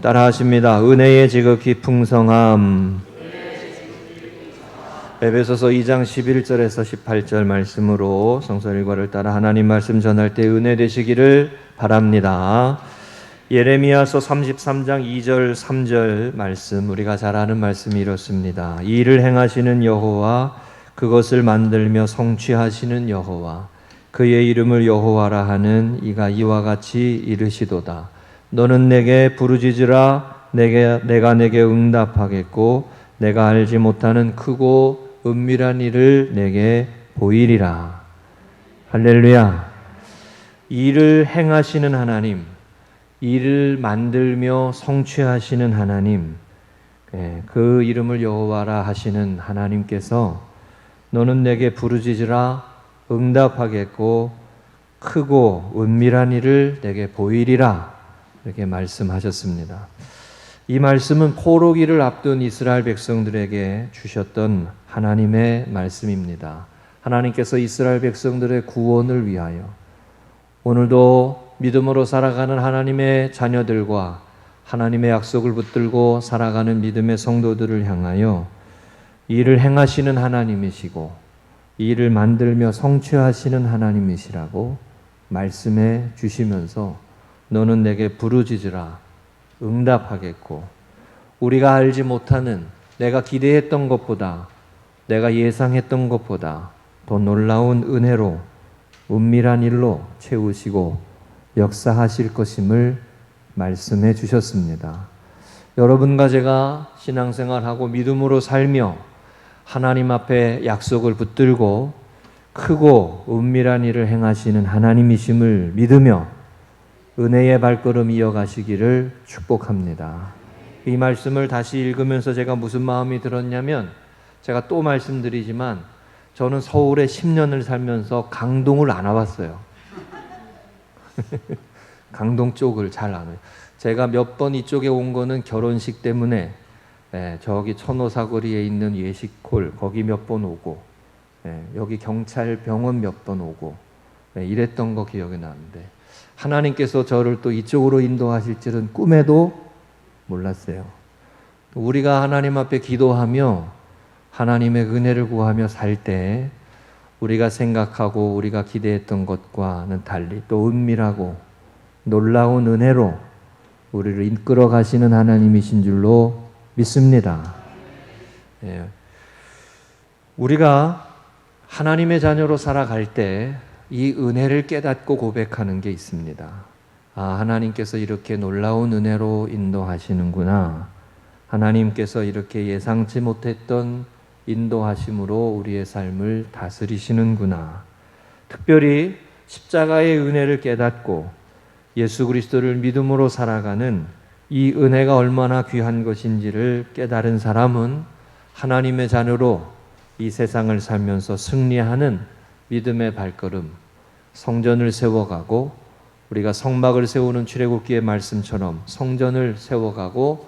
따라하십니다. 은혜의 지극히 풍성함. 에베소서 2장 11절에서 18절 말씀으로 성서 일과를 따라 하나님 말씀 전할 때 은혜 되시기를 바랍니다. 예레미야서 33장 2절 3절 말씀, 우리가 잘 아는 말씀이 이렇습니다. 이 일을 행하시는 여호와, 그것을 만들며 성취하시는 여호와, 그의 이름을 여호와라 하는 이가 이와 같이 이르시도다. 너는 내게 부르짖으라. 내가 내게 응답하겠고 내가 알지 못하는 크고 은밀한 일을 내게 보이리라. 할렐루야. 일을 행하시는 하나님, 일을 만들며 성취하시는 하나님, 그 이름을 여호와라 하시는 하나님께서 너는 내게 부르짖으라. 응답하겠고 크고 은밀한 일을 내게 보이리라. 이렇게 말씀하셨습니다. 이 말씀은 포로기를 앞둔 이스라엘 백성들에게 주셨던 하나님의 말씀입니다. 하나님께서 이스라엘 백성들의 구원을 위하여 오늘도 믿음으로 살아가는 하나님의 자녀들과 하나님의 약속을 붙들고 살아가는 믿음의 성도들을 향하여 일을 행하시는 하나님이시고 이 일을 만들며 성취하시는 하나님이시라고 말씀해 주시면서 너는 내게 부르짖으라. 응답하겠고 우리가 알지 못하는, 내가 기대했던 것보다, 내가 예상했던 것보다 더 놀라운 은혜로 은밀한 일로 채우시고 역사하실 것임을 말씀해 주셨습니다. 여러분과 제가 신앙생활하고 믿음으로 살며 하나님 앞에 약속을 붙들고 크고 은밀한 일을 행하시는 하나님이심을 믿으며 은혜의 발걸음 이어가시기를 축복합니다. 이 말씀을 다시 읽으면서 제가 무슨 마음이 들었냐면, 제가 또 말씀드리지만 저는 서울에 10년을 살면서 강동을 안 와봤어요. 강동 쪽을 잘 안 와요. 제가 몇 번 이쪽에 온 거는 결혼식 때문에 저기 천호사거리에 있는 예식홀 거기 몇 번 오고, 여기 경찰병원 몇 번 오고, 이랬던 거 기억이 나는데 하나님께서 저를 또 이쪽으로 인도하실 줄은 꿈에도 몰랐어요. 우리가 하나님 앞에 기도하며 하나님의 은혜를 구하며 살 때 우리가 생각하고 우리가 기대했던 것과는 달리 또 은밀하고 놀라운 은혜로 우리를 이끌어 가시는 하나님이신 줄로 믿습니다. 우리가 하나님의 자녀로 살아갈 때 이 은혜를 깨닫고 고백하는 게 있습니다. 아, 하나님께서 이렇게 놀라운 은혜로 인도하시는구나. 하나님께서 이렇게 예상치 못했던 인도하심으로 우리의 삶을 다스리시는구나. 특별히 십자가의 은혜를 깨닫고 예수 그리스도를 믿음으로 살아가는 이 은혜가 얼마나 귀한 것인지를 깨달은 사람은 하나님의 자녀로 이 세상을 살면서 승리하는 믿음의 발걸음, 성전을 세워가고, 우리가 성막을 세우는 출애굽기의 말씀처럼 성전을 세워가고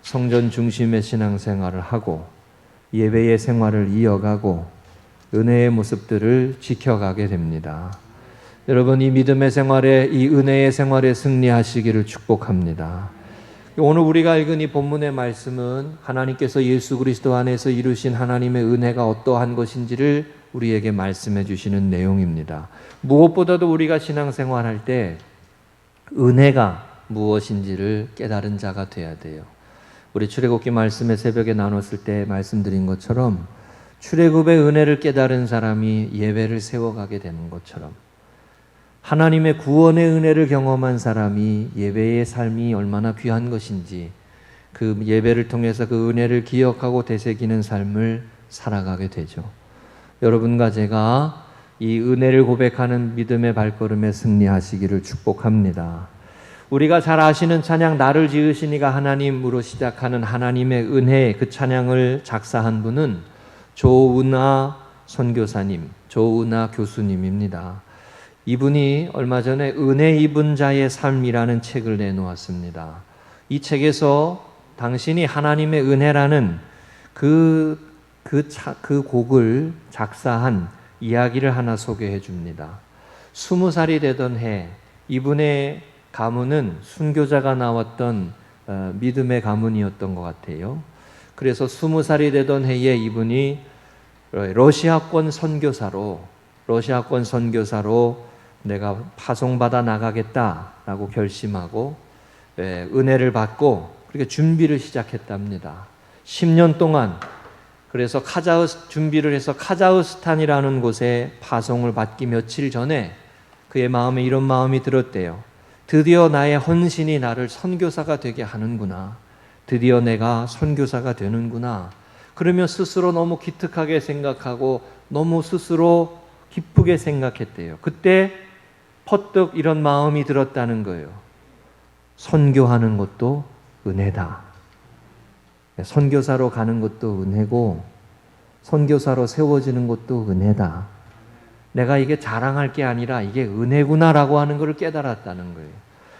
성전 중심의 신앙생활을 하고 예배의 생활을 이어가고 은혜의 모습들을 지켜가게 됩니다. 여러분, 이 믿음의 생활에, 이 은혜의 생활에 승리하시기를 축복합니다. 오늘 우리가 읽은 이 본문의 말씀은 하나님께서 예수 그리스도 안에서 이루신 하나님의 은혜가 어떠한 것인지를 우리에게 말씀해 주시는 내용입니다. 무엇보다도 우리가 신앙생활할 때 은혜가 무엇인지를 깨달은 자가 돼야 돼요. 우리 출애굽기 말씀의 새벽에 나눴을 때 말씀드린 것처럼 출애굽의 은혜를 깨달은 사람이 예배를 세워가게 되는 것처럼 하나님의 구원의 은혜를 경험한 사람이 예배의 삶이 얼마나 귀한 것인지 그 예배를 통해서 그 은혜를 기억하고 되새기는 삶을 살아가게 되죠. 여러분과 제가 이 은혜를 고백하는 믿음의 발걸음에 승리하시기를 축복합니다. 우리가 잘 아시는 찬양, 나를 지으신 이가 하나님으로 시작하는 하나님의 은혜, 그 찬양을 작사한 분은 조은하 선교사님, 조은하 교수님입니다. 이분이 얼마 전에 은혜 입은 자의 삶이라는 책을 내놓았습니다. 이 책에서 당신이 하나님의 은혜라는 그 곡을 작사한 이야기를 하나 소개해 줍니다. 20살이 되던 해, 이분의 가문은 순교자가 나왔던 믿음의 가문이었던 것 같아요. 그래서 20살이 되던 해에 이분이 러시아권 선교사로 내가 파송받아 나가겠다라고 결심하고 은혜를 받고 그렇게 준비를 시작했답니다. 10년 동안 그래서 준비를 해서 카자흐스탄이라는 곳에 파송을 받기 며칠 전에 그의 마음에 이런 마음이 들었대요. 드디어 나의 헌신이 나를 선교사가 되게 하는구나. 드디어 내가 선교사가 되는구나. 그러면 스스로 너무 기특하게 생각하고 너무 스스로 기쁘게 생각했대요. 그때 퍼뜩 이런 마음이 들었다는 거예요. 선교하는 것도 은혜다. 선교사로 가는 것도 은혜고 선교사로 세워지는 것도 은혜다. 내가 이게 자랑할 게 아니라 이게 은혜구나라고 하는 것을 깨달았다는 거예요.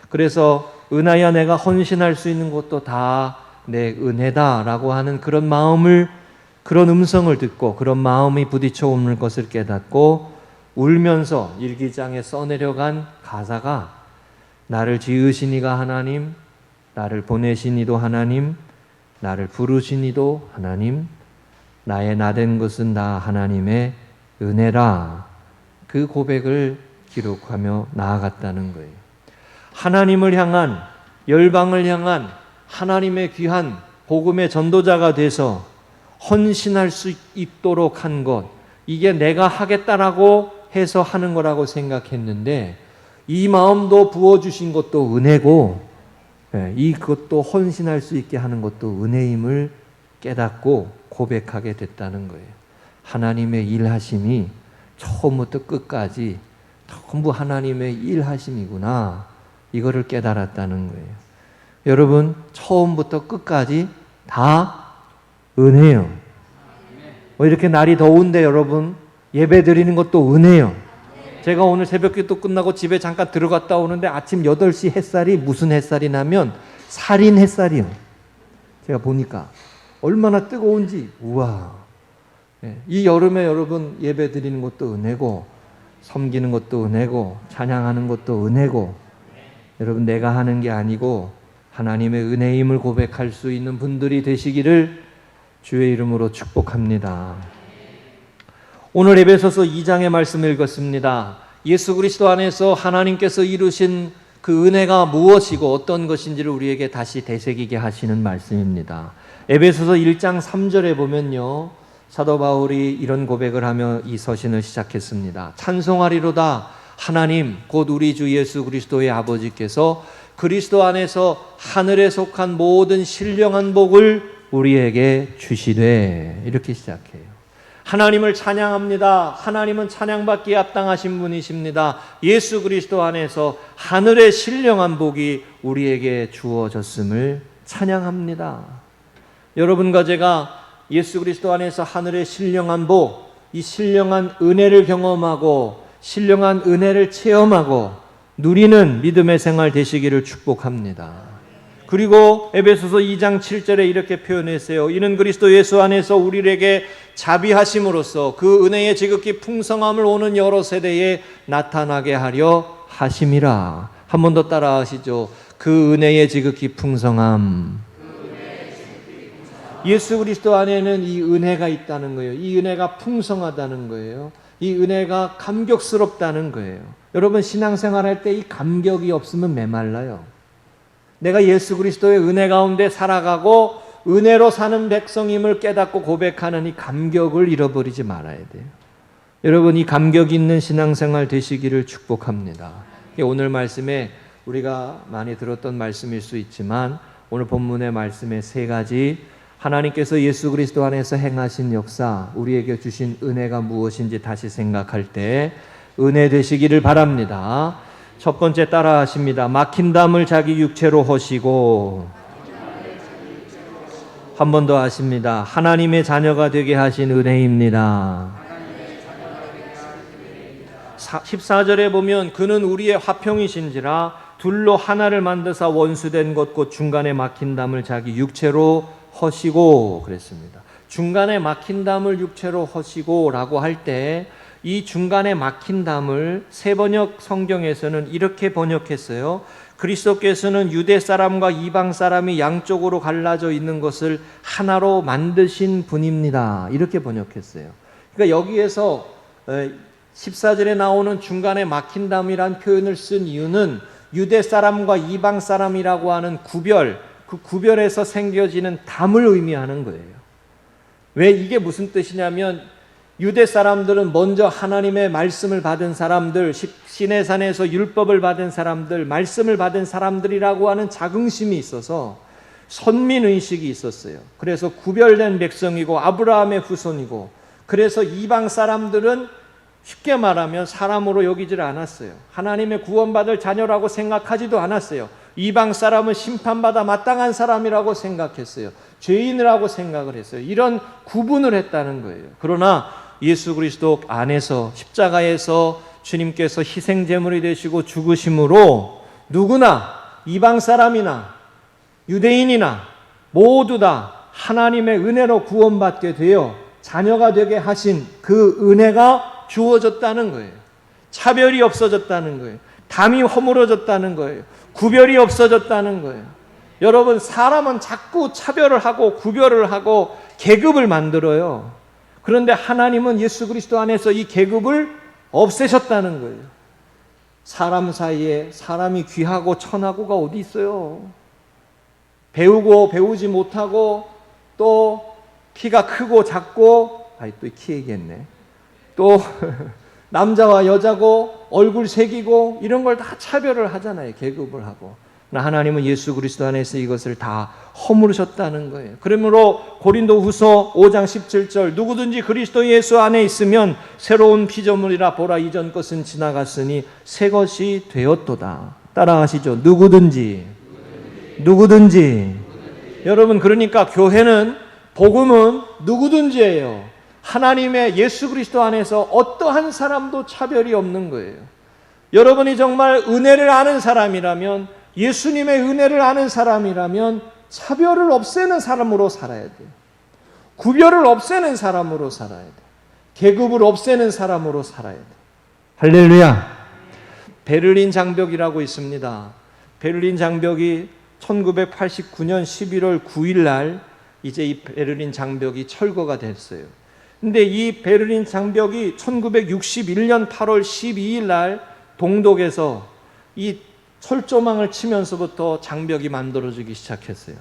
그래서 은하야 내가 헌신할 수 있는 것도 다 내 은혜다라고 하는 그런 음성을 듣고 그런 마음이 부딪혀 오는 것을 깨닫고 울면서 일기장에 써내려간 가사가 나를 지으신 이가 하나님, 나를 보내신 이도 하나님, 나를 부르신 이도 하나님, 나의 나된 것은 다 하나님의 은혜라. 그 고백을 기록하며 나아갔다는 거예요. 하나님을 향한, 열방을 향한 하나님의 귀한 복음의 전도자가 돼서 헌신할 수 있도록 한 것, 이게 내가 하겠다라고 해서 하는 거라고 생각했는데 이 마음도 부어주신 것도 은혜고 이것도 헌신할 수 있게 하는 것도 은혜임을 깨닫고 고백하게 됐다는 거예요. 하나님의 일하심이 처음부터 끝까지 전부 하나님의 일하심이구나. 이거를 깨달았다는 거예요. 여러분, 처음부터 끝까지 다 은혜요. 이렇게 날이 더운데 여러분 예배 드리는 것도 은혜요. 제가 오늘 새벽기도 끝나고 집에 잠깐 들어갔다 오는데 아침 8시 햇살이 무슨 햇살이 나면 살인 햇살이요. 제가 보니까 얼마나 뜨거운지 우와. 이 여름에 여러분 예배 드리는 것도 은혜고 섬기는 것도 은혜고 찬양하는 것도 은혜고 여러분 내가 하는 게 아니고 하나님의 은혜임을 고백할 수 있는 분들이 되시기를 주의 이름으로 축복합니다. 오늘 에베소서 2장의 말씀을 읽었습니다. 예수 그리스도 안에서 하나님께서 이루신 그 은혜가 무엇이고 어떤 것인지를 우리에게 다시 되새기게 하시는 말씀입니다. 에베소서 1장 3절에 보면요. 사도 바울이 이런 고백을 하며 이 서신을 시작했습니다. 찬송하리로다 하나님 곧 우리 주 예수 그리스도의 아버지께서 그리스도 안에서 하늘에 속한 모든 신령한 복을 우리에게 주시되 이렇게 시작해요. 하나님을 찬양합니다. 하나님은 찬양받기에 합당하신 분이십니다. 예수 그리스도 안에서 하늘의 신령한 복이 우리에게 주어졌음을 찬양합니다. 여러분과 제가 예수 그리스도 안에서 하늘의 신령한 복, 이 신령한 은혜를 경험하고 신령한 은혜를 체험하고 누리는 믿음의 생활 되시기를 축복합니다. 그리고 에베소서 2장 7절에 이렇게 표현했어요. 이는 그리스도 예수 안에서 우리에게 자비하심으로써 그 은혜의 지극히 풍성함을 오는 여러 세대에 나타나게 하려 하심이라. 한 번 더 따라 하시죠. 그 은혜의 지극히 풍성함. 예수 그리스도 안에는 이 은혜가 있다는 거예요. 이 은혜가 풍성하다는 거예요. 이 은혜가 감격스럽다는 거예요. 여러분 신앙생활할 때 이 감격이 없으면 메말라요. 내가 예수 그리스도의 은혜 가운데 살아가고 은혜로 사는 백성임을 깨닫고 고백하는 이 감격을 잃어버리지 말아야 돼요. 여러분 이 감격 있는 신앙생활 되시기를 축복합니다. 오늘 말씀에 우리가 많이 들었던 말씀일 수 있지만 오늘 본문의 말씀에 세 가지 하나님께서 예수 그리스도 안에서 행하신 역사, 우리에게 주신 은혜가 무엇인지 다시 생각할 때 은혜 되시기를 바랍니다. 첫 번째 따라 하십니다. 막힌 담을 자기 육체로 허시고 한 번 더 하십니다. 하나님의 자녀가 되게 하신 은혜입니다. 14절에 보면 그는 우리의 화평이신지라 둘로 하나를 만드사 원수된 것 곧 중간에 막힌 담을 자기 육체로 허시고 그랬습니다. 중간에 막힌 담을 육체로 허시고 라고 할 때 이 중간에 막힌 담을 새 번역 성경에서는 이렇게 번역했어요. 그리스도께서는 유대 사람과 이방 사람이 양쪽으로 갈라져 있는 것을 하나로 만드신 분입니다. 이렇게 번역했어요. 그러니까 여기에서 14절에 나오는 중간에 막힌담이란 표현을 쓴 이유는 유대 사람과 이방 사람이라고 하는 구별, 그 구별에서 생겨지는 담을 의미하는 거예요. 왜 이게 무슨 뜻이냐면 유대 사람들은 먼저 하나님의 말씀을 받은 사람들, 시내산에서 율법을 받은 사람들, 말씀을 받은 사람들이라고 하는 자긍심이 있어서 선민의식이 있었어요. 그래서 구별된 백성이고 아브라함의 후손이고, 그래서 이방 사람들은 쉽게 말하면 사람으로 여기질 않았어요. 하나님의 구원받을 자녀라고 생각하지도 않았어요. 이방 사람은 심판받아 마땅한 사람이라고 생각했어요. 죄인이라고 생각을 했어요. 이런 구분을 했다는 거예요. 그러나 예수 그리스도 안에서 십자가에서 주님께서 희생제물이 되시고 죽으심으로 누구나 이방 사람이나 유대인이나 모두 다 하나님의 은혜로 구원받게 되어 자녀가 되게 하신 그 은혜가 주어졌다는 거예요. 차별이 없어졌다는 거예요. 담이 허물어졌다는 거예요. 구별이 없어졌다는 거예요. 여러분, 사람은 자꾸 차별을 하고 구별을 하고 계급을 만들어요. 그런데 하나님은 예수 그리스도 안에서 이 계급을 없애셨다는 거예요. 사람 사이에 사람이 귀하고 천하고가 어디 있어요? 배우고 배우지 못하고, 또 키가 크고 작고, 또 키 얘기했네. 또 남자와 여자고 얼굴 색이고 이런 걸 다 차별을 하잖아요. 계급을 하고. 하나님은 예수 그리스도 안에서 이것을 다 허물으셨다는 거예요. 그러므로 고린도후서 5장 17절 누구든지 그리스도 예수 안에 있으면 새로운 피조물이라, 보라 이전 것은 지나갔으니 새 것이 되었도다. 따라하시죠. 누구든지. 여러분, 그러니까 교회는, 복음은 누구든지예요. 하나님의 예수 그리스도 안에서 어떠한 사람도 차별이 없는 거예요. 여러분이 정말 은혜를 아는 사람이라면, 예수님의 은혜를 아는 사람이라면 차별을 없애는 사람으로 살아야 돼요. 구별을 없애는 사람으로 살아야 돼요. 계급을 없애는 사람으로 살아야 돼요. 할렐루야. 베를린 장벽이라고 있습니다. 베를린 장벽이 1989년 11월 9일 날 이제 이 베를린 장벽이 철거가 됐어요. 근데 이 베를린 장벽이 1961년 8월 12일 날 동독에서 이 철조망을 치면서부터 장벽이 만들어지기 시작했어요.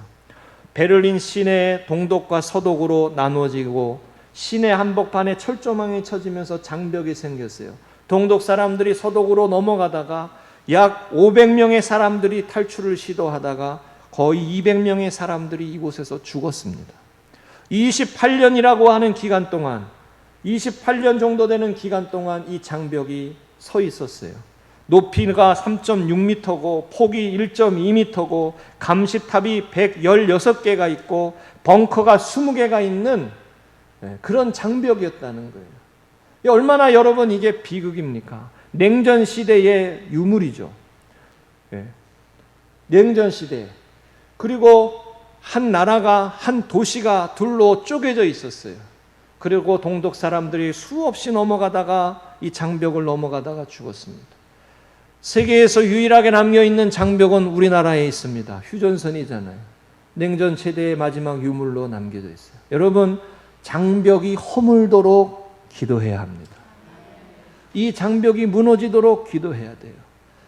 베를린 시내 동독과 서독으로 나누어지고 시내 한복판에 철조망이 쳐지면서 장벽이 생겼어요. 동독 사람들이 서독으로 넘어가다가 약 500명의 사람들이 탈출을 시도하다가 거의 200명의 사람들이 이곳에서 죽었습니다. 28년이라고 하는 기간 동안, 28년 정도 되는 기간 동안 이 장벽이 서 있었어요. 높이가 3.6m고 폭이 1.2m고 감시탑이 116개가 있고 벙커가 20개가 있는 그런 장벽이었다는 거예요. 얼마나 여러분 이게 비극입니까? 냉전 시대의 유물이죠. 냉전 시대. 그리고 한 나라가, 한 도시가 둘로 쪼개져 있었어요. 그리고 동독 사람들이 수없이 넘어가다가 이 장벽을 넘어가다가 죽었습니다. 세계에서 유일하게 남겨있는 장벽은 우리나라에 있습니다. 휴전선이잖아요. 냉전 최대의 마지막 유물로 남겨져 있어요. 여러분, 장벽이 허물도록 기도해야 합니다. 이 장벽이 무너지도록 기도해야 돼요.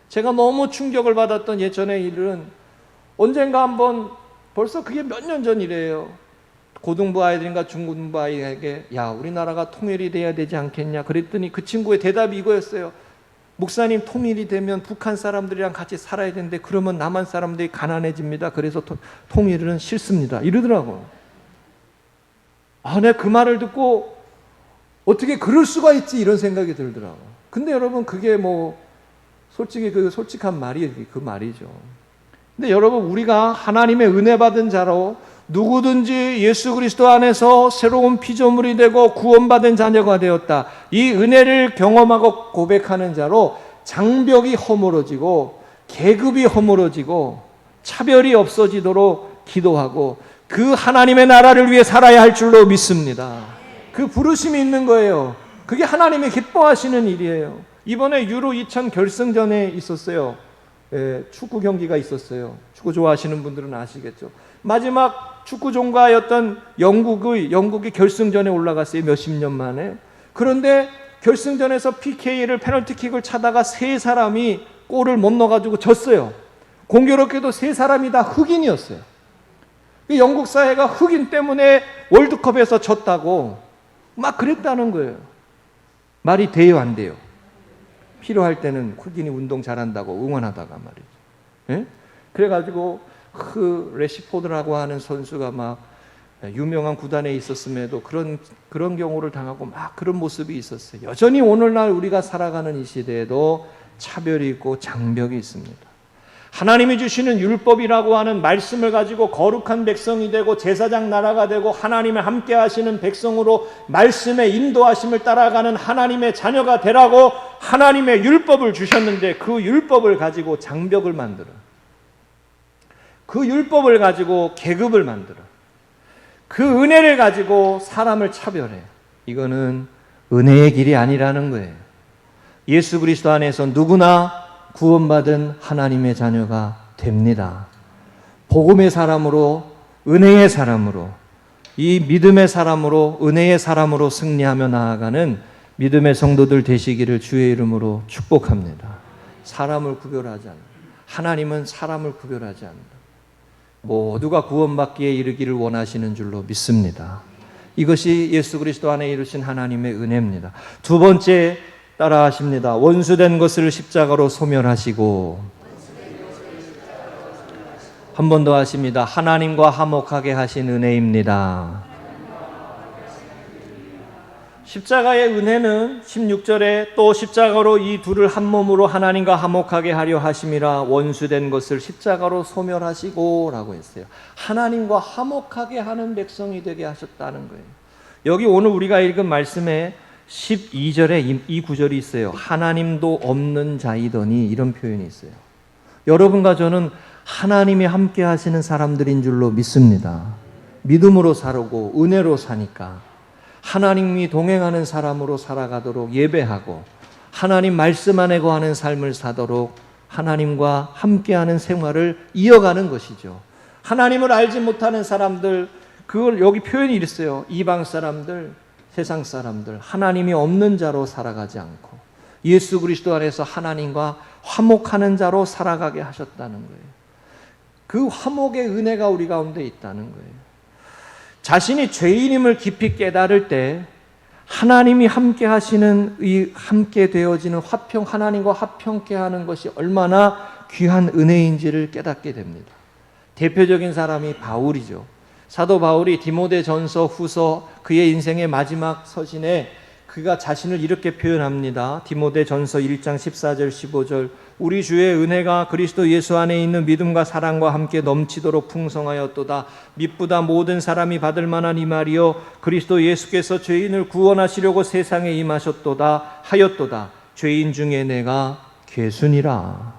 제가 너무 충격을 받았던 예전의 일은, 언젠가 한번, 벌써 그게 몇 년 전 일이에요. 고등부 아이들인가 중등부 아이에게, 야, 우리나라가 통일이 돼야 되지 않겠냐 그랬더니 그 친구의 대답이 이거였어요. 목사님, 통일이 되면 북한 사람들이랑 같이 살아야 되는데 그러면 남한 사람들이 가난해집니다. 그래서 통일은 싫습니다. 이러더라고요. 내가 그 말을 듣고 어떻게 그럴 수가 있지, 이런 생각이 들더라고요. 근데 여러분, 그게 솔직히 솔직한 말이 그 말이죠. 근데 여러분, 우리가 하나님의 은혜 받은 자로 누구든지 예수 그리스도 안에서 새로운 피조물이 되고 구원받은 자녀가 되었다. 이 은혜를 경험하고 고백하는 자로 장벽이 허물어지고 계급이 허물어지고 차별이 없어지도록 기도하고 그 하나님의 나라를 위해 살아야 할 줄로 믿습니다. 그 부르심이 있는 거예요. 그게 하나님이 기뻐하시는 일이에요. 이번에 유로 2000 결승전에 있었어요. 축구 경기가 있었어요. 축구 좋아하시는 분들은 아시겠죠. 마지막 축구 종가였던 영국이 결승전에 올라갔어요. 몇십 년 만에. 그런데 결승전에서 PK를 페널티킥을 차다가 세 사람이 골을 못 넣어가지고 졌어요. 공교롭게도 세 사람이 다 흑인이었어요. 영국 사회가 흑인 때문에 월드컵에서 졌다고 막 그랬다는 거예요. 말이 돼요, 안 돼요? 필요할 때는 흑인이 운동 잘한다고 응원하다가 말이죠. 예? 그래가지고 그 레시포드라고 하는 선수가 막 유명한 구단에 있었음에도 그런 경우를 당하고 막 그런 모습이 있었어요. 여전히 오늘날 우리가 살아가는 이 시대에도 차별이 있고 장벽이 있습니다. 하나님이 주시는 율법이라고 하는 말씀을 가지고 거룩한 백성이 되고 제사장 나라가 되고 하나님의 함께 하시는 백성으로 말씀의 인도하심을 따라가는 하나님의 자녀가 되라고 하나님의 율법을 주셨는데 그 율법을 가지고 장벽을 만들어. 그 율법을 가지고 계급을 만들어. 그 은혜를 가지고 사람을 차별해. 이거는 은혜의 길이 아니라는 거예요. 예수 그리스도 안에서 누구나 구원받은 하나님의 자녀가 됩니다. 복음의 사람으로, 은혜의 사람으로, 이 믿음의 사람으로, 은혜의 사람으로 승리하며 나아가는 믿음의 성도들 되시기를 주의 이름으로 축복합니다. 사람을 구별하지 않는다. 하나님은 사람을 구별하지 않는다. 모두가 구원받기에 이르기를 원하시는 줄로 믿습니다. 이것이 예수 그리스도 안에 이루신 하나님의 은혜입니다. 두 번째 따라하십니다. 원수된 것을 십자가로 소멸하시고, 한 번 더 하십니다. 하나님과 화목하게 하신 은혜입니다. 십자가의 은혜는 16절에 또 십자가로 이 둘을 한 몸으로 하나님과 화목하게 하려 하심이라 원수된 것을 십자가로 소멸하시고 라고 했어요. 하나님과 화목하게 하는 백성이 되게 하셨다는 거예요. 여기 오늘 우리가 읽은 말씀에 12절에 이 구절이 있어요. 하나님도 없는 자이더니 이런 표현이 있어요. 여러분과 저는 하나님이 함께 하시는 사람들인 줄로 믿습니다. 믿음으로 살고 은혜로 사니까 하나님이 동행하는 사람으로 살아가도록 예배하고 하나님 말씀 안에 거하는 삶을 사도록 하나님과 함께하는 생활을 이어가는 것이죠. 하나님을 알지 못하는 사람들, 그걸 여기 표현이 있어요. 이방 사람들, 세상 사람들, 하나님이 없는 자로 살아가지 않고 예수 그리스도 안에서 하나님과 화목하는 자로 살아가게 하셨다는 거예요. 그 화목의 은혜가 우리 가운데 있다는 거예요. 자신이 죄인임을 깊이 깨달을 때 하나님이 함께 하시는 이 함께 되어지는 화평, 하나님과 화평케 하는 것이 얼마나 귀한 은혜인지를 깨닫게 됩니다. 대표적인 사람이 바울이죠. 사도 바울이 디모데전서 후서 그의 인생의 마지막 서신에 그가 자신을 이렇게 표현합니다. 디모데전서 1장 14절 15절 우리 주의 은혜가 그리스도 예수 안에 있는 믿음과 사랑과 함께 넘치도록 풍성하였도다. 미쁘다 모든 사람이 받을 만한 이 말이요 그리스도 예수께서 죄인을 구원하시려고 세상에 임하셨도다 하였도다. 죄인 중에 내가 괴순이라.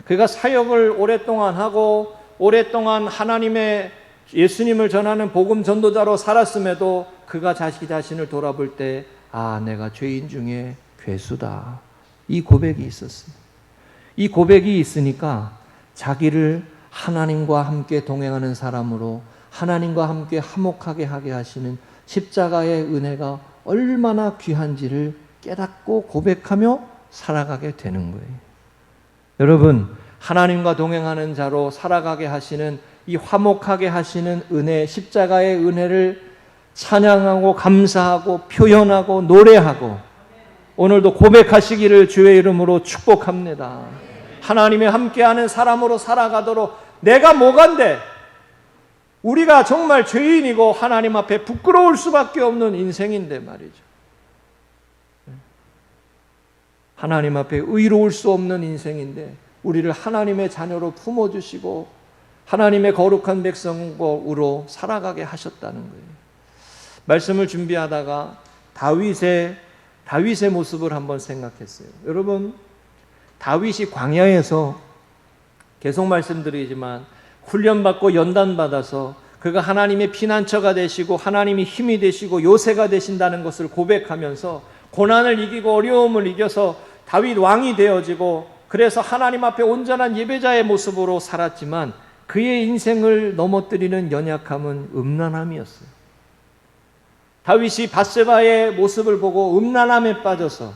그가 사역을 오랫동안 하고 오랫동안 하나님의 예수님을 전하는 복음 전도자로 살았음에도 그가 자기 자신을 돌아볼 때 내가 죄인 중에 괴수다. 이 고백이 있었습니다. 이 고백이 있으니까 자기를 하나님과 함께 동행하는 사람으로 하나님과 함께 화목하게 하게 하시는 십자가의 은혜가 얼마나 귀한지를 깨닫고 고백하며 살아가게 되는 거예요. 여러분, 하나님과 동행하는 자로 살아가게 하시는 이 화목하게 하시는 은혜, 십자가의 은혜를 찬양하고 감사하고 표현하고 노래하고 오늘도 고백하시기를 주의 이름으로 축복합니다. 하나님이 함께하는 사람으로 살아가도록 내가 뭐간데 우리가 정말 죄인이고 하나님 앞에 부끄러울 수밖에 없는 인생인데 말이죠. 하나님 앞에 의로울 수 없는 인생인데 우리를 하나님의 자녀로 품어주시고 하나님의 거룩한 백성으로 살아가게 하셨다는 거예요. 말씀을 준비하다가 다윗의 모습을 한번 생각했어요. 여러분, 다윗이 광야에서 계속 말씀드리지만 훈련받고 연단받아서 그가 하나님의 피난처가 되시고 하나님이 힘이 되시고 요새가 되신다는 것을 고백하면서 고난을 이기고 어려움을 이겨서 다윗 왕이 되어지고 그래서 하나님 앞에 온전한 예배자의 모습으로 살았지만 그의 인생을 넘어뜨리는 연약함은 음란함이었어요. 다윗이 밧세바의 모습을 보고 음란함에 빠져서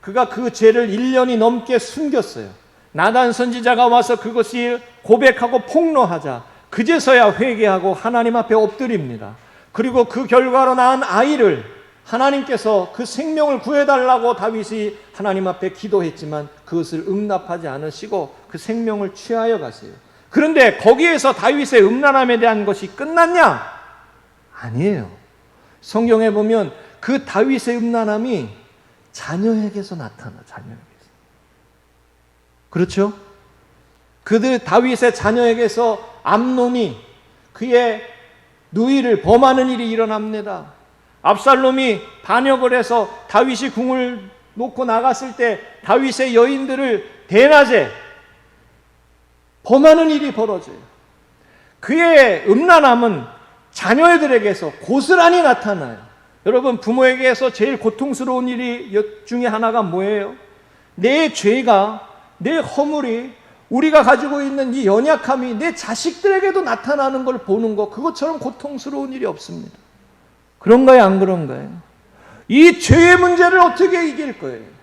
그가 그 죄를 1년이 넘게 숨겼어요. 나단 선지자가 와서 그것이 고백하고 폭로하자 그제서야 회개하고 하나님 앞에 엎드립니다. 그리고 그 결과로 낳은 아이를 하나님께서 그 생명을 구해달라고 다윗이 하나님 앞에 기도했지만 그것을 응답하지 않으시고 그 생명을 취하여 가세요. 그런데 거기에서 다윗의 음란함에 대한 것이 끝났냐? 아니에요. 성경에 보면 그 다윗의 음란함이 자녀에게서 나타나. 자녀에게서. 그렇죠? 그들 다윗의 자녀에게서 암논이 그의 누이를 범하는 일이 일어납니다. 압살롬이 반역을 해서 다윗이 궁을 놓고 나갔을 때 다윗의 여인들을 대낮에 범하는 일이 벌어져요. 그의 음란함은 자녀들에게서 고스란히 나타나요. 여러분, 부모에게서 제일 고통스러운 일이 중에 하나가 뭐예요? 내 죄가, 내 허물이, 우리가 가지고 있는 이 연약함이 내 자식들에게도 나타나는 걸 보는 것, 그것처럼 고통스러운 일이 없습니다. 그런가요, 안 그런가요? 이 죄의 문제를 어떻게 이길 거예요?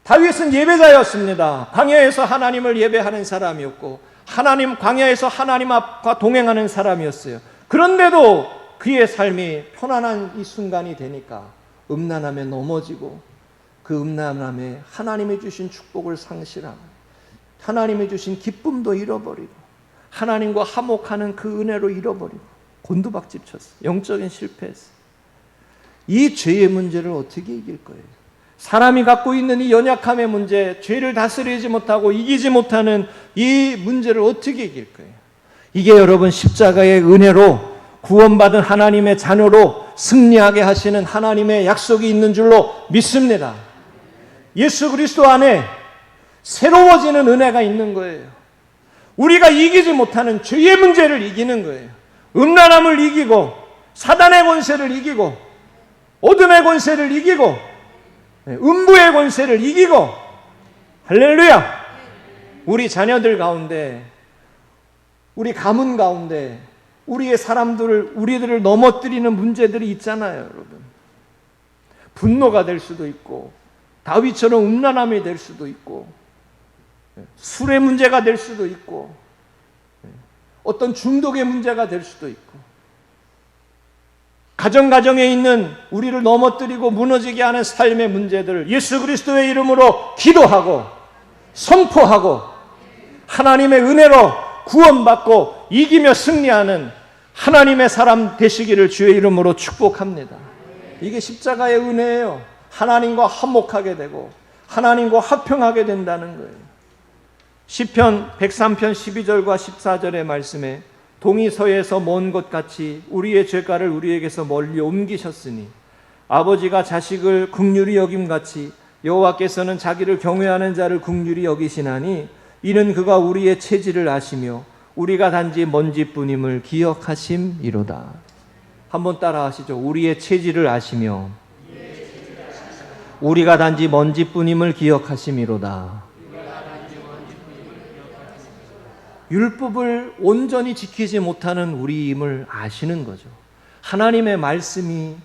다윗은 예배자였습니다. 광야에서 하나님을 예배하는 사람이었고 하나님 광야에서 하나님 앞과 동행하는 사람이었어요. 그런데도 그의 삶이 편안한 이 순간이 되니까 음란함에 넘어지고 그 음란함에 하나님이 주신 축복을 상실하고 하나님이 주신 기쁨도 잃어버리고 하나님과 화목하는 그 은혜로 잃어버리고 곤두박질 쳤어요. 영적인 실패했어요. 이 죄의 문제를 어떻게 이길 거예요? 사람이 갖고 있는 이 연약함의 문제, 죄를 다스리지 못하고 이기지 못하는 이 문제를 어떻게 이길 거예요? 이게 여러분 십자가의 은혜로 구원받은 하나님의 자녀로 승리하게 하시는 하나님의 약속이 있는 줄로 믿습니다. 예수 그리스도 안에 새로워지는 은혜가 있는 거예요. 우리가 이기지 못하는 죄의 문제를 이기는 거예요. 음란함을 이기고 사단의 권세를 이기고 어둠의 권세를 이기고 음부의 권세를 이기고 할렐루야! 우리 자녀들 가운데 우리 가문 가운데 우리의 우리들을 넘어뜨리는 문제들이 있잖아요, 여러분. 분노가 될 수도 있고 다윗처럼 음란함이 될 수도 있고 술의 문제가 될 수도 있고 어떤 중독의 문제가 될 수도 있고 가정에 있는 우리를 넘어뜨리고 무너지게 하는 삶의 문제들을 예수 그리스도의 이름으로 기도하고 선포하고 하나님의 은혜로 구원받고 이기며 승리하는 하나님의 사람 되시기를 주의 이름으로 축복합니다. 이게 십자가의 은혜예요. 하나님과 화목하게 되고 하나님과 화평하게 된다는 거예요. 시편 103편 12절과 14절의 말씀에 동이 서에서 먼 것 같이 우리의 죄가를 우리에게서 멀리 옮기셨으니 아버지가 자식을 긍휼히 여김같이 여호와께서는 자기를 경외하는 자를 긍휼히 여기시나니 이는 그가 우리의 체질을 아시며 우리가 단지 먼지뿐임을 기억하심이로다. 한번 따라 하시죠. 우리의 체질을 아시며 우리가 단지 먼지뿐임을 기억하심이로다. 율법을 온전히 지키지 못하는 우리임을 아시는 거죠. 하나님의 말씀이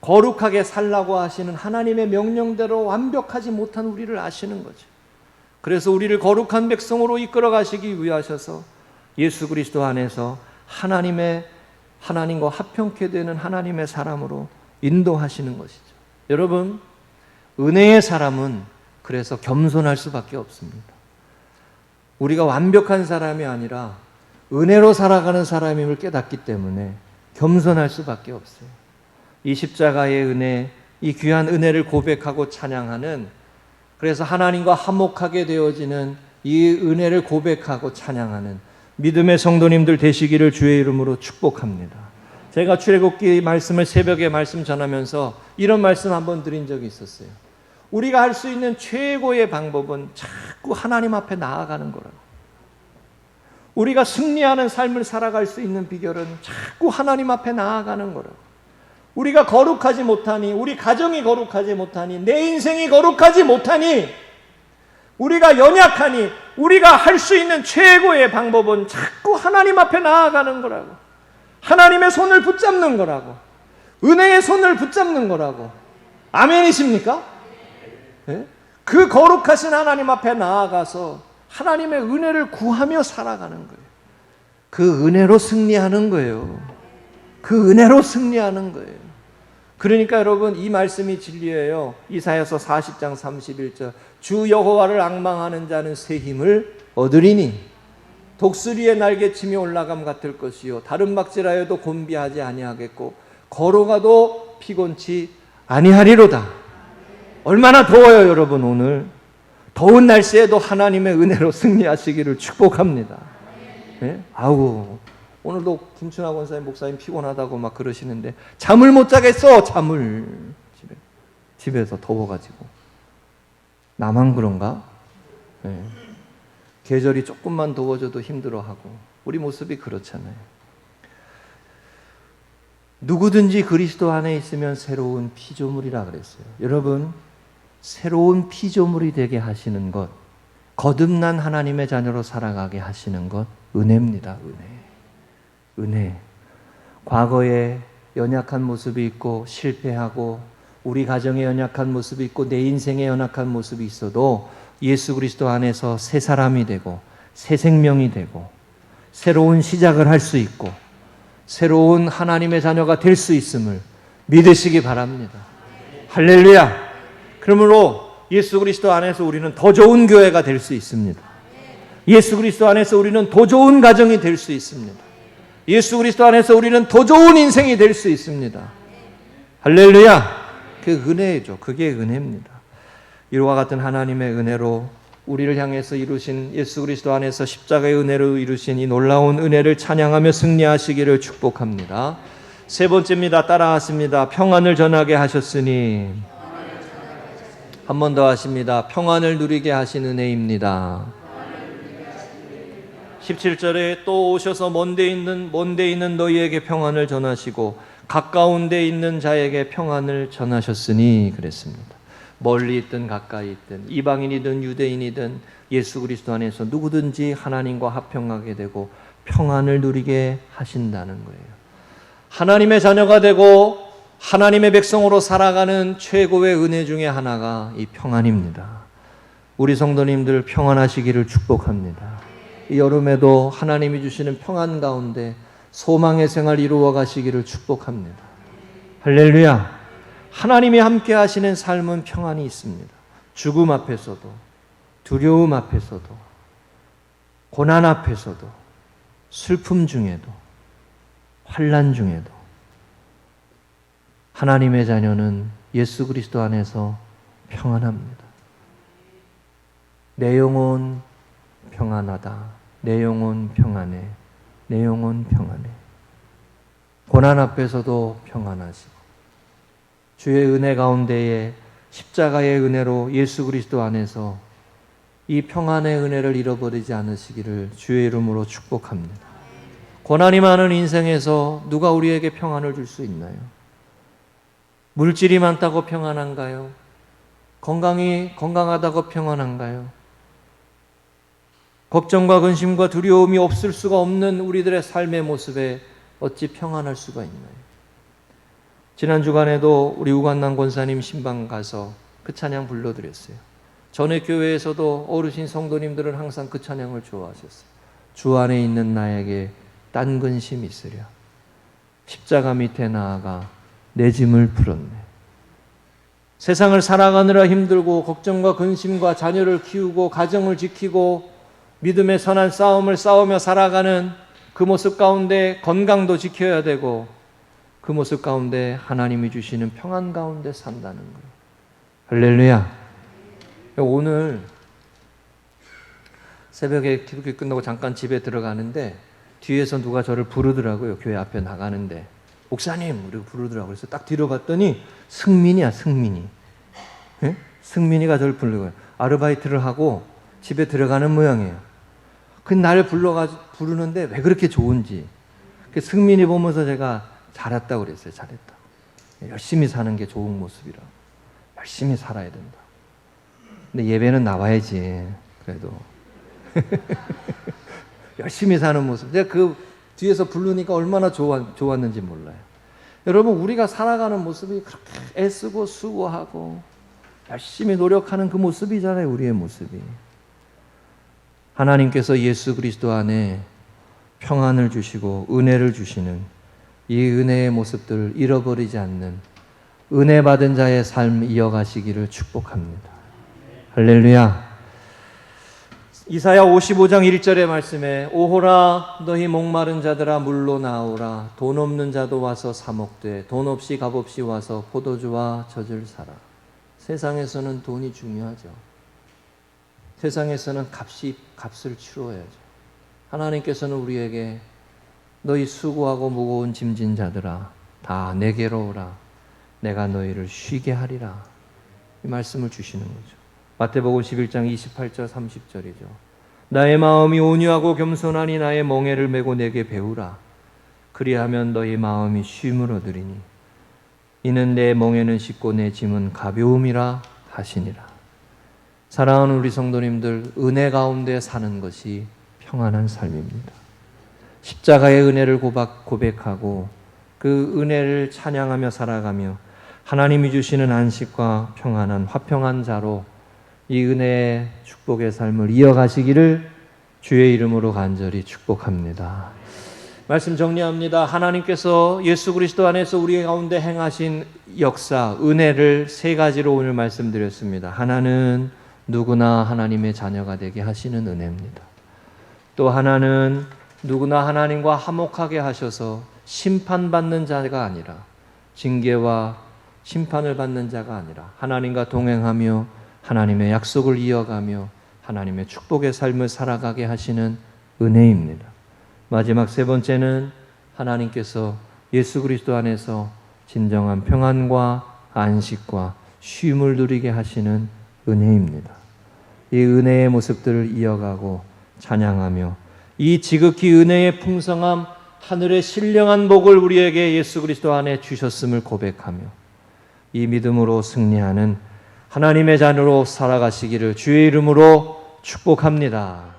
거룩하게 살라고 하시는 하나님의 명령대로 완벽하지 못한 우리를 아시는 거죠. 그래서 우리를 거룩한 백성으로 이끌어 가시기 위하셔서 예수 그리스도 안에서 하나님과 화평케 되는 하나님의 사람으로 인도하시는 것이죠. 여러분, 은혜의 사람은 그래서 겸손할 수밖에 없습니다. 우리가 완벽한 사람이 아니라 은혜로 살아가는 사람임을 깨닫기 때문에 겸손할 수밖에 없어요. 이 십자가의 은혜, 이 귀한 은혜를 고백하고 찬양하는, 그래서 하나님과 화목하게 되어지는 이 은혜를 고백하고 찬양하는 믿음의 성도님들 되시기를 주의 이름으로 축복합니다. 제가 출애굽기 말씀을 새벽에 말씀 전하면서 이런 말씀 한번 드린 적이 있었어요. 우리가 할 수 있는 최고의 방법은 자꾸 하나님 앞에 나아가는 거라고. 우리가 승리하는 삶을 살아갈 수 있는 비결은 자꾸 하나님 앞에 나아가는 거라고. 우리가 거룩하지 못하니, 우리 가정이 거룩하지 못하니, 내 인생이 거룩하지 못하니 우리가 연약하니 우리가 할 수 있는 최고의 방법은 자꾸 하나님 앞에 나아가는 거라고. 하나님의 손을 붙잡는 거라고. 은혜의 손을 붙잡는 거라고. 아멘이십니까? 네? 그 거룩하신 하나님 앞에 나아가서 하나님의 은혜를 구하며 살아가는 거예요. 그 은혜로 승리하는 거예요. 그 은혜로 승리하는 거예요. 그러니까 여러분, 이 말씀이 진리예요. 이사야서 40장 31절. 주 여호와를 앙망하는 자는 새 힘을 얻으리니 독수리의 날개침이 올라감 같을 것이요 다른 박질하여도 곤비하지 아니하겠고 걸어가도 피곤치 아니하리로다. 얼마나 더워요 여러분. 오늘 더운 날씨에도 하나님의 은혜로 승리하시기를 축복합니다. 네? 아우, 오늘도 김춘하 권사님 목사님 피곤하다고 막 그러시는데 잠을 못 자겠어. 잠을 집에서 더워가지고. 나만 그런가? 네. 계절이 조금만 더워져도 힘들어하고 우리 모습이 그렇잖아요. 누구든지 그리스도 안에 있으면 새로운 피조물이라 그랬어요. 여러분, 새로운 피조물이 되게 하시는 것, 거듭난 하나님의 자녀로 살아가게 하시는 것, 은혜입니다. 은혜. 과거에 연약한 모습이 있고 실패하고 우리 가정에 연약한 모습이 있고 내 인생에 연약한 모습이 있어도 예수 그리스도 안에서 새 사람이 되고 새 생명이 되고 새로운 시작을 할 수 있고 새로운 하나님의 자녀가 될 수 있음을 믿으시기 바랍니다. 할렐루야. 그러므로 예수 그리스도 안에서 우리는 더 좋은 교회가 될 수 있습니다. 예수 그리스도 안에서 우리는 더 좋은 가정이 될 수 있습니다. 예수 그리스도 안에서 우리는 더 좋은 인생이 될 수 있습니다. 할렐루야. 그 은혜죠. 그게 은혜입니다. 이와 같은 하나님의 은혜로 우리를 향해서 이루신 예수 그리스도 안에서 십자가의 은혜로 이루신 이 놀라운 은혜를 찬양하며 승리하시기를 축복합니다. 세 번째입니다. 따라하십니다. 평안을 전하게 하셨으니. 한 번 더 하십니다. 평안을 누리게 하신 은혜입니다. 17절에 또 오셔서 먼데 있는 너희에게 평안을 전하시고 가까운 데 있는 자에게 평안을 전하셨으니 그랬습니다. 멀리 있든 가까이 있든 이방인이든 유대인이든 예수 그리스도 안에서 누구든지 하나님과 화평하게 되고 평안을 누리게 하신다는 거예요. 하나님의 자녀가 되고 하나님의 백성으로 살아가는 최고의 은혜 중에 하나가 이 평안입니다. 우리 성도님들 평안하시기를 축복합니다. 이 여름에도 하나님이 주시는 평안 가운데 소망의 생활 이루어 가시기를 축복합니다. 할렐루야. 하나님이 함께 하시는 삶은 평안이 있습니다. 죽음 앞에서도, 두려움 앞에서도, 고난 앞에서도, 슬픔 중에도, 환난 중에도 하나님의 자녀는 예수 그리스도 안에서 평안합니다. 내 영혼 평안하다. 내 영혼 평안해. 내 영혼 평안해. 고난 앞에서도 평안하시고 주의 은혜 가운데에 십자가의 은혜로 예수 그리스도 안에서 이 평안의 은혜를 잃어버리지 않으시기를 주의 이름으로 축복합니다. 고난이 많은 인생에서 누가 우리에게 평안을 줄 수 있나요? 물질이 많다고 평안한가요? 건강하다고 평안한가요? 걱정과 근심과 두려움이 없을 수가 없는 우리들의 삶의 모습에 어찌 평안할 수가 있나요? 지난 주간에도 우리 우관남 권사님 신방 가서 그 찬양 불러드렸어요. 전에 교회에서도 어르신 성도님들은 항상 그 찬양을 좋아하셨어요. 주 안에 있는 나에게 딴 근심 있으랴. 십자가 밑에 나아가 내 짐을 풀었네. 세상을 살아가느라 힘들고 걱정과 근심과 자녀를 키우고 가정을 지키고 믿음의 선한 싸움을 싸우며 살아가는 그 모습 가운데 건강도 지켜야 되고 그 모습 가운데 하나님이 주시는 평안 가운데 산다는 거예요. 할렐루야. 오늘 새벽에 기도회 끝나고 잠깐 집에 들어가는데 뒤에서 누가 저를 부르더라고요. 교회 앞에 나가는데 목사님 그리고 부르더라고요. 그래서 딱 뒤로 갔더니 승민이야. 승민이. 네? 승민이가 저를 부르고요. 아르바이트를 하고 집에 들어가는 모양이에요. 그 나를 부르는데 왜 그렇게 좋은지. 승민이 보면서 제가 잘했다고 그랬어요. 잘했다고. 열심히 사는 게 좋은 모습이라고. 열심히 살아야 된다. 근데 예배는 나와야지. 그래도 열심히 사는 모습. 제가 그 뒤에서 부르니까 얼마나 좋았는지 몰라요. 여러분, 우리가 살아가는 모습이 그렇게 애쓰고 수고하고 열심히 노력하는 그 모습이잖아요. 우리의 모습이. 하나님께서 예수 그리스도 안에 평안을 주시고 은혜를 주시는 이 은혜의 모습들을 잃어버리지 않는 은혜 받은 자의 삶 이어가시기를 축복합니다. 할렐루야. 이사야 55장 1절의 말씀에 오호라 너희 목마른 자들아 물로 나오라 돈 없는 자도 와서 사 먹되 돈 없이 값 없이 와서 포도주와 젖을 사라. 세상에서는 돈이 중요하죠. 세상에서는 값을 치러야죠. 하나님께서는 우리에게 너희 수고하고 무거운 짐진 자들아 다 내게로 오라 내가 너희를 쉬게 하리라. 이 말씀을 주시는 거죠. 마태복음 11장 28절 30절이죠. 나의 마음이 온유하고 겸손하니 나의 멍에를 메고 내게 배우라. 그리하면 너희 마음이 쉼을 얻으리니 이는 내 멍에는 쉽고 내 짐은 가벼움이라 하시니라. 사랑하는 우리 성도님들, 은혜 가운데 사는 것이 평안한 삶입니다. 십자가의 은혜를 고백하고 그 은혜를 찬양하며 살아가며 하나님이 주시는 안식과 평안한 화평한 자로 이 은혜의 축복의 삶을 이어가시기를 주의 이름으로 간절히 축복합니다. 말씀 정리합니다. 하나님께서 예수 그리스도 안에서 우리 가운데 행하신 역사, 은혜를 세 가지로 오늘 말씀드렸습니다. 하나는 누구나 하나님의 자녀가 되게 하시는 은혜입니다. 또 하나는 누구나 하나님과 화목하게 하셔서 심판받는 자가 아니라 징계와 심판을 받는 자가 아니라 하나님과 동행하며 하나님의 약속을 이어가며 하나님의 축복의 삶을 살아가게 하시는 은혜입니다. 마지막 세 번째는 하나님께서 예수 그리스도 안에서 진정한 평안과 안식과 쉼을 누리게 하시는 은혜입니다. 이 은혜의 모습들을 이어가고 찬양하며 이 지극히 은혜의 풍성함 하늘의 신령한 복을 우리에게 예수 그리스도 안에 주셨음을 고백하며 이 믿음으로 승리하는 하나님의 자녀로 살아가시기를 주의 이름으로 축복합니다.